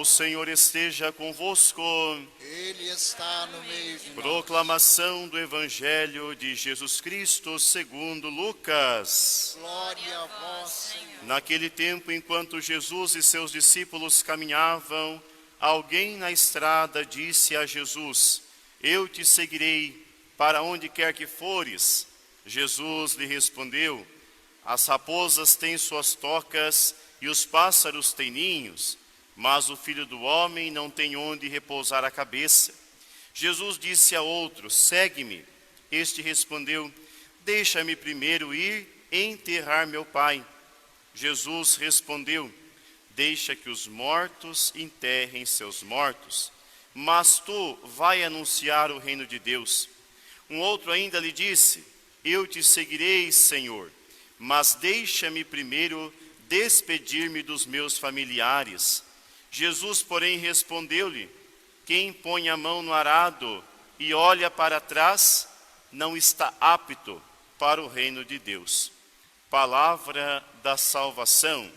O Senhor esteja convosco. Ele está no meio de nós. Proclamação do Evangelho de Jesus Cristo segundo Lucas. Glória a vós, Senhor. Naquele tempo, enquanto Jesus e seus discípulos caminhavam, alguém na estrada disse a Jesus: Eu te seguirei para onde quer que fores. Jesus lhe respondeu: As raposas têm suas tocas e os pássaros têm ninhos, mas o Filho do Homem não tem onde repousar a cabeça. Jesus disse a outro: Segue-me. Este respondeu: Deixa-me primeiro ir enterrar meu pai. Jesus respondeu: Deixa que os mortos enterrem seus mortos, mas tu vai anunciar o reino de Deus. Um outro ainda lhe disse: Eu te seguirei, Senhor, mas deixa-me primeiro despedir-me dos meus familiares. Jesus, porém, respondeu-lhe: Quem põe a mão no arado e olha para trás, não está apto para o reino de Deus. Palavra da salvação.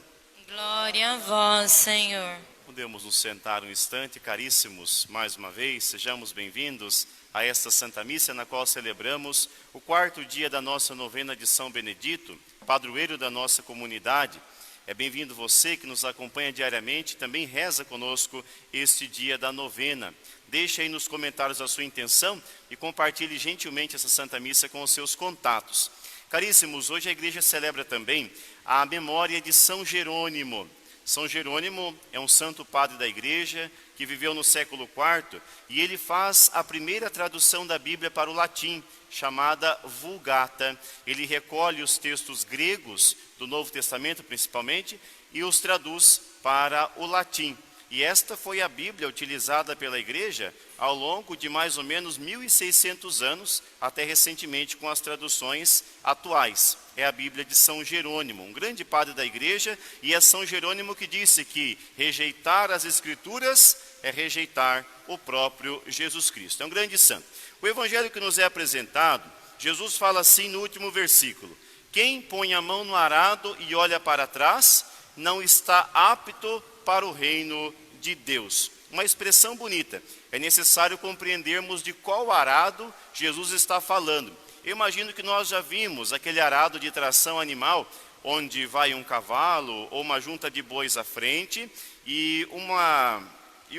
Glória a vós, Senhor. Podemos nos sentar um instante, caríssimos, mais uma vez, sejamos bem-vindos a esta Santa Missa, na qual celebramos o 4º dia da nossa novena de São Benedito, padroeiro da nossa comunidade. É bem-vindo você que nos acompanha diariamente, também reza conosco este dia da novena. Deixe aí nos comentários a sua intenção e compartilhe gentilmente essa Santa Missa com os seus contatos. Caríssimos, hoje a igreja celebra também a memória de São Jerônimo. São Jerônimo é um santo padre da igreja que viveu no século IV e ele faz a primeira tradução da Bíblia para o latim, chamada Vulgata. Ele recolhe os textos gregos do Novo Testamento, principalmente, e os traduz para o latim. E esta foi a Bíblia utilizada pela igreja ao longo de mais ou menos 1.600 anos, até recentemente com as traduções atuais. É a Bíblia de São Jerônimo, um grande padre da igreja, e é São Jerônimo que disse que rejeitar as Escrituras é rejeitar o próprio Jesus Cristo. É um grande santo. O evangelho que nos é apresentado, Jesus fala assim no último versículo: Quem põe a mão no arado e olha para trás, não está apto para o reino de Deus. Uma expressão bonita. É necessário compreendermos de qual arado Jesus está falando. Eu imagino que nós já vimos aquele arado de tração animal, onde vai um cavalo ou uma junta de bois à frente, e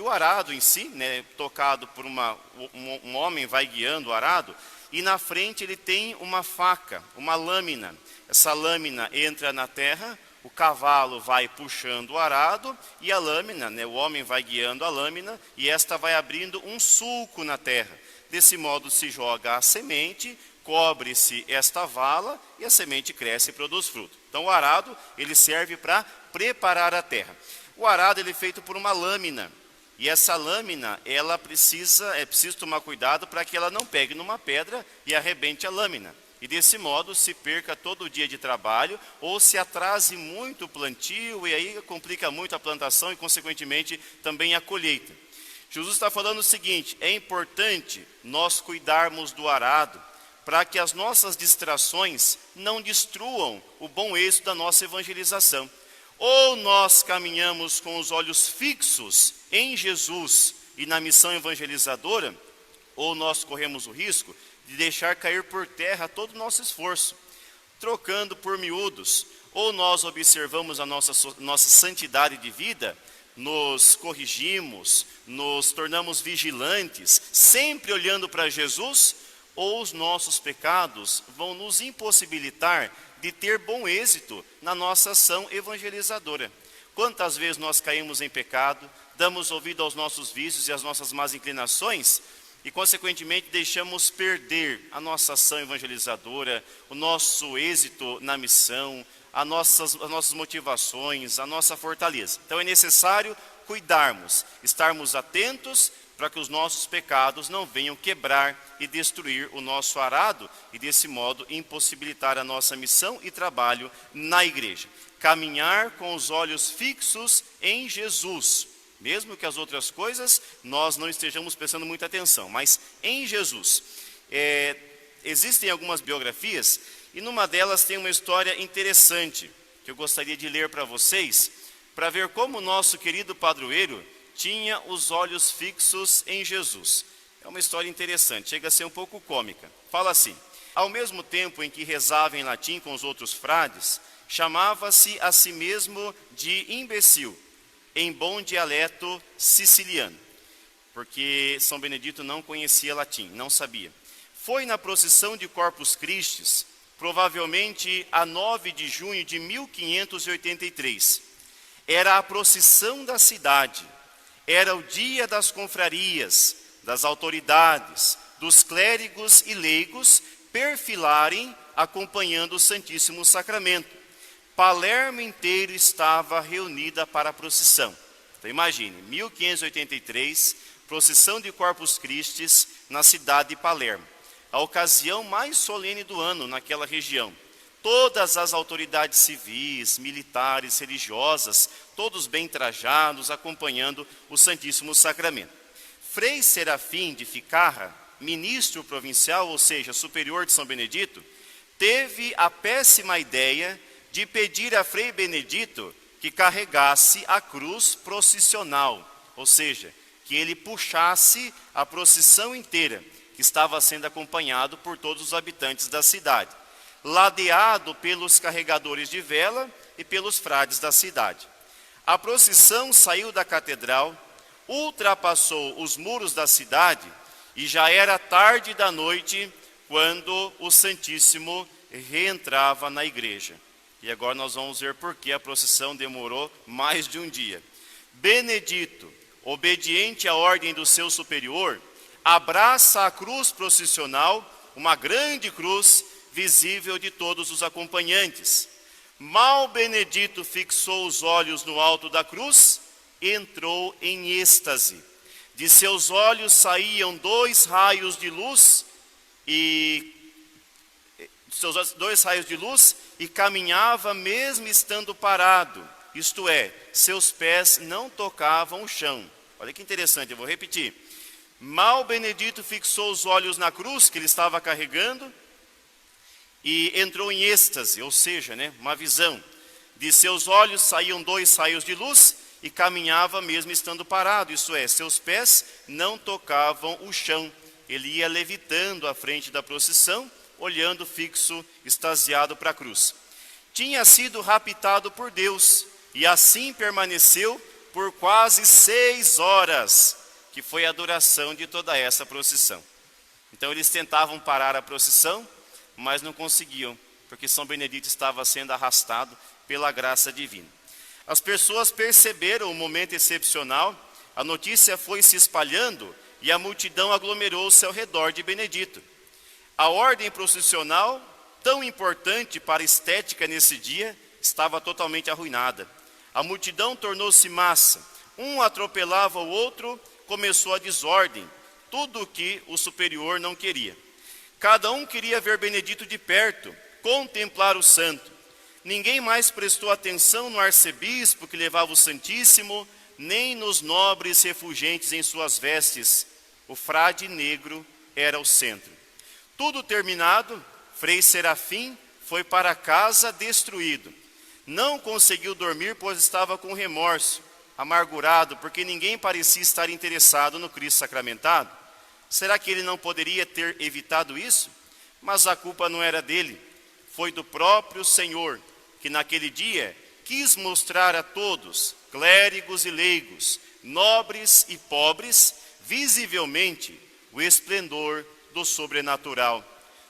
o arado em si, né, tocado por um homem vai guiando o arado, e na frente ele tem uma faca, uma lâmina. Essa lâmina entra na terra, o cavalo vai puxando o arado e a lâmina, né, o homem vai guiando a lâmina e esta vai abrindo um sulco na terra. Desse modo se joga a semente, cobre-se esta vala e a semente cresce e produz fruto. Então o arado ele serve para preparar a terra. O arado ele é feito por uma lâmina e essa lâmina é preciso tomar cuidado para que ela não pegue numa pedra e arrebente a lâmina. E desse modo se perca todo o dia de trabalho ou se atrase muito o plantio e aí complica muito a plantação e consequentemente também a colheita. Jesus está falando o seguinte: é importante nós cuidarmos do arado para que as nossas distrações não destruam o bom êxito da nossa evangelização. Ou nós caminhamos com os olhos fixos em Jesus e na missão evangelizadora, ou nós corremos o risco de deixar cair por terra todo o nosso esforço, trocando por miúdos. Ou nós observamos a nossa santidade de vida, nos corrigimos, nos tornamos vigilantes, sempre olhando para Jesus, ou os nossos pecados vão nos impossibilitar de ter bom êxito na nossa ação evangelizadora. Quantas vezes nós caímos em pecado, damos ouvido aos nossos vícios e às nossas más inclinações, e consequentemente deixamos perder a nossa ação evangelizadora, o nosso êxito na missão, as nossas motivações, a nossa fortaleza. Então é necessário cuidarmos, estarmos atentos para que os nossos pecados não venham quebrar e destruir o nosso arado e desse modo impossibilitar a nossa missão e trabalho na igreja. Caminhar com os olhos fixos em Jesus. Mesmo que as outras coisas nós não estejamos prestando muita atenção, mas em Jesus. Existem algumas biografias e numa delas tem uma história interessante que eu gostaria de ler para vocês, para ver como o nosso querido padroeiro tinha os olhos fixos em Jesus. É uma história interessante, chega a ser um pouco cômica. Fala assim: ao mesmo tempo em que rezava em latim com os outros frades, chamava-se a si mesmo de imbecil, em bom dialeto siciliano, porque São Benedito não conhecia latim, não sabia. Foi na procissão de Corpus Christi, provavelmente a 9 de junho de 1583. Era a procissão da cidade, era o dia das confrarias, das autoridades, dos clérigos e leigos perfilarem acompanhando o Santíssimo Sacramento. Palermo inteiro estava reunida para a procissão. Então imagine, 1583, procissão de Corpus Christi na cidade de Palermo. A ocasião mais solene do ano naquela região. Todas as autoridades civis, militares, religiosas, todos bem trajados, acompanhando o Santíssimo Sacramento. Frei Serafim de Ficarra, ministro provincial, ou seja, superior de São Benedito, teve a péssima ideia de pedir a Frei Benedito que carregasse a cruz processional, ou seja, que ele puxasse a procissão inteira, que estava sendo acompanhado por todos os habitantes da cidade, ladeado pelos carregadores de vela e pelos frades da cidade. A procissão saiu da catedral, ultrapassou os muros da cidade e já era tarde da noite quando o Santíssimo reentrava na igreja. E agora nós vamos ver por que a procissão demorou mais de um dia. Benedito, obediente à ordem do seu superior, abraça a cruz processional, uma grande cruz visível de todos os acompanhantes. Mal Benedito fixou os olhos no alto da cruz, entrou em êxtase. De seus olhos saíam dois raios de luz e caminhava mesmo estando parado, isto é, seus pés não tocavam o chão. Olha que interessante, eu vou repetir. Mal Benedito fixou os olhos na cruz que ele estava carregando e entrou em êxtase, ou seja, uma visão. De seus olhos saíam dois raios de luz e caminhava mesmo estando parado, isso é, seus pés não tocavam o chão. Ele ia levitando à frente da procissão, olhando fixo, extasiado para a cruz. Tinha sido raptado por Deus e assim permaneceu por quase 6 horas, que foi a duração de toda essa procissão. Então eles tentavam parar a procissão, mas não conseguiam, porque São Benedito estava sendo arrastado pela graça divina. As pessoas perceberam o momento excepcional, a notícia foi se espalhando e a multidão aglomerou-se ao redor de Benedito. A ordem processional, tão importante para a estética nesse dia, estava totalmente arruinada. A multidão tornou-se massa, um atropelava o outro, começou a desordem, tudo o que o superior não queria. Cada um queria ver Benedito de perto, contemplar o santo. Ninguém mais prestou atenção no arcebispo que levava o Santíssimo, nem nos nobres refulgentes em suas vestes. O frade negro era o centro. Tudo terminado, Frei Serafim foi para casa destruído. Não conseguiu dormir, pois estava com remorso, amargurado, porque ninguém parecia estar interessado no Cristo sacramentado. Será que ele não poderia ter evitado isso? Mas a culpa não era dele, foi do próprio Senhor, que naquele dia quis mostrar a todos, clérigos e leigos, nobres e pobres, visivelmente o esplendor do sobrenatural.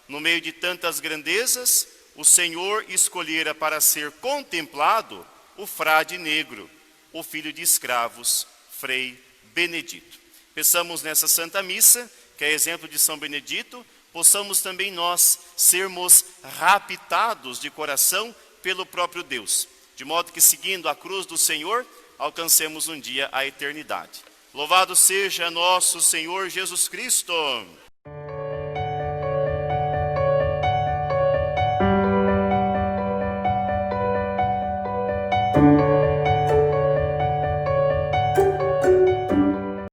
No meio de tantas grandezas, o Senhor escolhera para ser contemplado o frade negro, o filho de escravos, Frei Benedito. Peçamos nessa Santa Missa, que é exemplo de São Benedito, possamos também nós sermos raptados de coração pelo próprio Deus, de modo que, seguindo a cruz do Senhor, alcancemos um dia a eternidade. Louvado seja nosso Senhor Jesus Cristo!